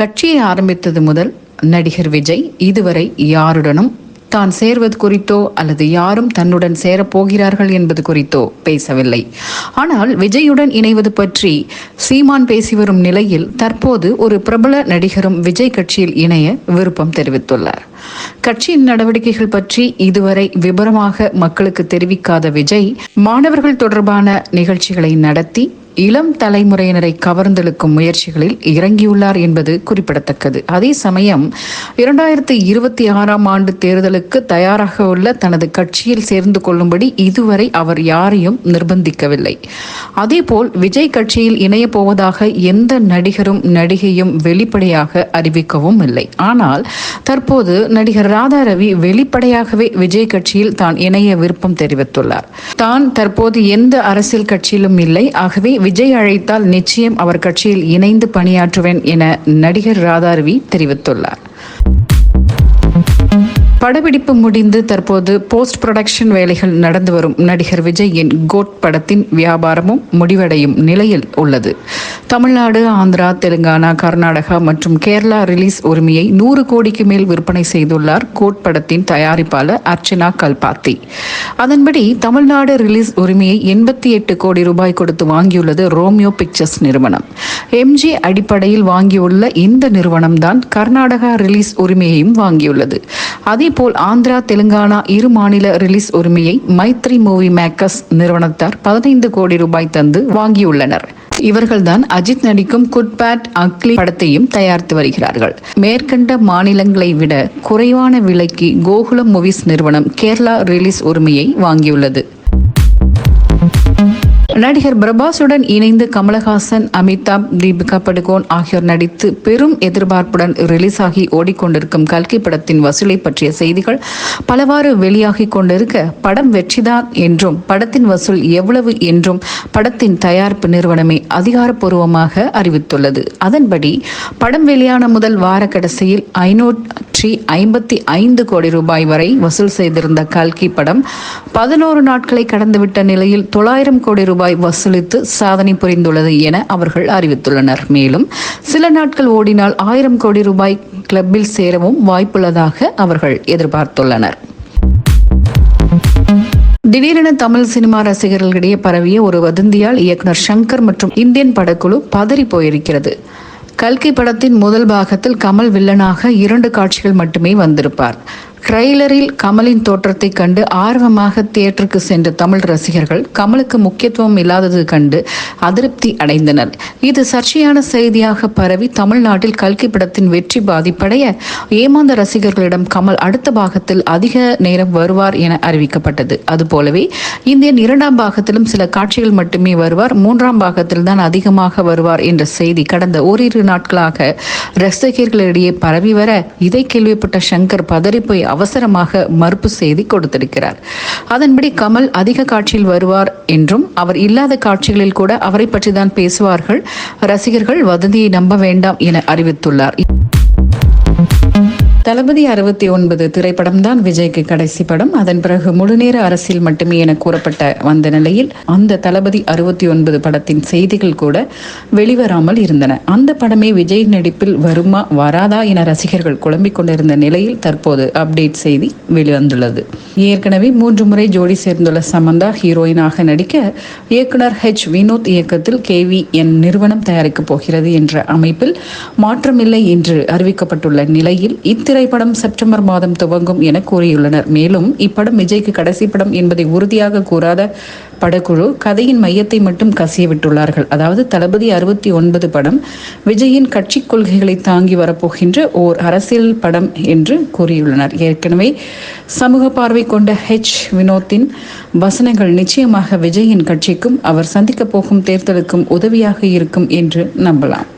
கட்சியை ஆரம்பித்தது முதல் நடிகர் விஜய் இதுவரை யாருடனும் தான் சேர்வது குறித்தோ அல்லது யாரும் தன்னுடன் சேரப்போகிறார்கள் என்பது குறித்தோ பேசவில்லை. ஆனால் விஜயுடன் இணைவது பற்றி சீமான் பேசி வரும் நிலையில் தற்போது ஒரு பிரபல நடிகரும் விஜய் கட்சியில் இணைய விருப்பம் தெரிவித்துள்ளார். கட்சியின் நடவடிக்கைகள் பற்றி இதுவரை விபரமாக மக்களுக்கு தெரிவிக்காத விஜய் மாணவர்கள் தொடர்பான நிகழ்ச்சிகளை நடத்தி இளம் தலைமுறையினரை கவர்ந்தெழுக்கும் முயற்சிகளில் இறங்கியுள்ளார் என்பது குறிப்பிடத்தக்கது. அதே சமயம் 2026 ஆண்டு தேர்தலுக்கு தயாராக உள்ள தனது கட்சியில் சேர்ந்து கொள்ளும்படி இதுவரை அவர் யாரையும் நிர்பந்திக்கவில்லை. அதேபோல் விஜய் கட்சியில் இணைய போவதாக எந்த நடிகரும் நடிகையும் வெளிப்படையாக அறிவிக்கவும் இல்லை. ஆனால் தற்போது நடிகர் ராதா ரவி வெளிப்படையாகவே விஜய் கட்சியில் தான் இணைய விருப்பம் தெரிவித்துள்ளார். தான் தற்போது எந்த அரசியல் கட்சியிலும் இல்லை, ஆகவே விஜய் அழைத்தால் நிச்சயம் அவர் கட்சியில் இணைந்து பணியாற்றுவேன் என நடிகர் ராதா ரவி தெரிவித்துள்ளார். படப்பிடிப்பு முடிந்து தற்போது போஸ்ட் ப்ரொடக்ஷன் வேலைகள் நடந்து வரும் நடிகர் விஜயின் கோட் படத்தின் வியாபாரமும் முடிவடையும் நிலையில் உள்ளது. தமிழ்நாடு, ஆந்திரா, தெலுங்கானா, கர்நாடகா மற்றும் கேரளா ரிலீஸ் உரிமையை 100 கோடிக்கு மேல் விற்பனை செய்துள்ளார் கோட் படத்தின் தயாரிப்பாளர் அர்ச்சனா கல்பாத்தி. அதன்படி தமிழ்நாடு ரிலீஸ் உரிமையை 88 கோடி ரூபாய் கொடுத்து வாங்கியுள்ளது ரோமியோ பிக்சர்ஸ் நிறுவனம். எம்ஜி அடிப்படையில் வாங்கியுள்ள இந்த நிறுவனம் தான் கர்நாடகா ரிலீஸ் உரிமையையும் வாங்கியுள்ளது. அதேபோல் ஆந்திரா, தெலுங்கானா இரு மாநில ரிலீஸ் உரிமையை மைத்ரி மூவி மேக்கர்ஸ் நிறுவனத்தார் 15 கோடி ரூபாய் தந்து வாங்கியுள்ளனர். இவர்கள்தான் அஜித் நடிக்கும் குட் பேட் அக்லி படத்தையும் தயாரித்து வருகிறார்கள். மேற்கண்ட மாநிலங்களை விட குறைவான விலைக்கு கோகுலம் மூவிஸ் நிறுவனம் கேரளா ரிலீஸ் உரிமையை வாங்கியுள்ளது. நடிகர் பிரபாஸுடன் இணைந்து கமலஹாசன், அமிதாப், தீபிகா படுகோன் ஆகியோர் நடித்து பெரும் எதிர்பார்ப்புடன் ரிலீஸ் ஆகி ஓடிக்கொண்டிருக்கும் கல்கி படத்தின் வசூலை பற்றிய செய்திகள் பலவாறு வெளியாகி கொண்டிருக்க, படம் வெற்றிதான் என்றும் படத்தின் வசூல் எவ்வளவு என்றும் படத்தின் தயாரிப்பு நிறுவனமே அதிகாரப்பூர்வமாக அறிவித்துள்ளது. அதன்படி படம் வெளியான முதல் வார கடைசியில் 555 கோடி ரூபாய் வரை வசூல் செய்திருந்த கல்கி படம் 11 நாட்களை கடந்துவிட்ட நிலையில் 900 கோடி ரூபாய் வசூலித்து சாதனை புரிந்துள்ளது என அவர்கள் அறிவித்துள்ளனர். மேலும் சில நாட்கள் ஓடினால் 1000 கோடி ரூபாய் கிளப்பில் சேரவும் வாய்ப்புள்ளதாக அவர்கள் எதிர்பார்த்துள்ளனர். திடீரென தமிழ் சினிமா ரசிகர்களிடையே பரவிய ஒரு வதந்தியால் இயக்குனர் சங்கர் மற்றும் இந்தியன் படக்குழு பதறி போயிருக்கிறது. கல்கி படத்தின் முதல் பாகத்தில் கமல் வில்லனாக 2 காட்சிகள் மட்டுமே வந்திருப்பார். ட்ரெய்லரில் கமலின் தோற்றத்தை கண்டு ஆர்வமாக தியேட்டருக்கு சென்ற தமிழ் ரசிகர்கள் கமலுக்கு முக்கியத்துவம் இல்லாதது கண்டு அதிருப்தி அடைந்தனர். இது சர்ச்சையான செய்தியாக பரவி தமிழ்நாட்டில் கல்கி படத்தின் வெற்றி பாதிப்படைய ஏமாந்த ரசிகர்களிடம் கமல் அடுத்த பாகத்தில் அதிக நேரம் வருவார் என அறிவிக்கப்பட்டது. அதுபோலவே இந்தியன் 2ஆம் பாகத்திலும் சில காட்சிகள் மட்டுமே வருவார், 3ஆம் பாகத்தில் தான் அதிகமாக வருவார் என்ற செய்தி கடந்த ஓரிரு நாட்களாக ரசிகர்களிடையே பரவி வர, இதை கேள்விப்பட்ட சங்கர் பதறிப்போய் அவசரமாக மறுப்பு செய்தி கொடுத்திருக்கிறார். அதன்படி கமல் அதிக காட்சியில் வருவார் என்றும் அவர் இல்லாத காட்சிகளில் கூட அவரை பற்றி தான் பேசுவார்கள், ரசிகர்கள் வதந்தியை நம்ப வேண்டாம் என அறிவித்துள்ளார். தளபதி 69 திரைப்படம் தான் விஜய்க்கு கடைசி படம். அதன் பிறகு முழுநேர அரசியல் மட்டுமே என கூறப்பட்ட வந்த நிலையில் அந்த தளபதி 69 படத்தின் செய்திகள் கூட வெளிவராமல் இருந்தன. அந்த படமே விஜய் நடிப்பில் வருமா வராதா என ரசிகர்கள் குழம்பிக் கொண்டிருந்த நிலையில் தற்போது அப்டேட் செய்தி வெளிவந்துள்ளது. ஏற்கனவே 3 முறை ஜோடி சேர்ந்துள்ள சமந்தா ஹீரோயினாக நடிக்க இயக்குனர் வினோத் இயக்கத்தில் KVN நிறுவனம் தயாரிக்கப் போகிறது என்ற அமைப்பில் மாற்றமில்லை என்று அறிவிக்கப்பட்டுள்ள நிலையில் திரைப்படம் செப்டம்பர் மாதம் துவங்கும் என கூறியுள்ளனர். மேலும் இப்படம் விஜய்க்கு கடைசி படம் என்பதை உறுதியாக கூறாத படக்குழு கதையின் மையத்தை மட்டும் கசிய விட்டுள்ளார்கள். அதாவது தளபதி 69 படம் விஜயின் கட்சி கொள்கைகளை தாங்கி வரப்போகின்ற ஓர் அரசியல் படம் என்று கூறியுள்ளனர். ஏற்கனவே சமூக பார்வை கொண்ட வினோத்தின் வசனங்கள் நிச்சயமாக விஜயின் கட்சிக்கும் அவர் சந்திக்க போகும் தேர்தலுக்கும் உதவியாக இருக்கும் என்று நம்பலாம்.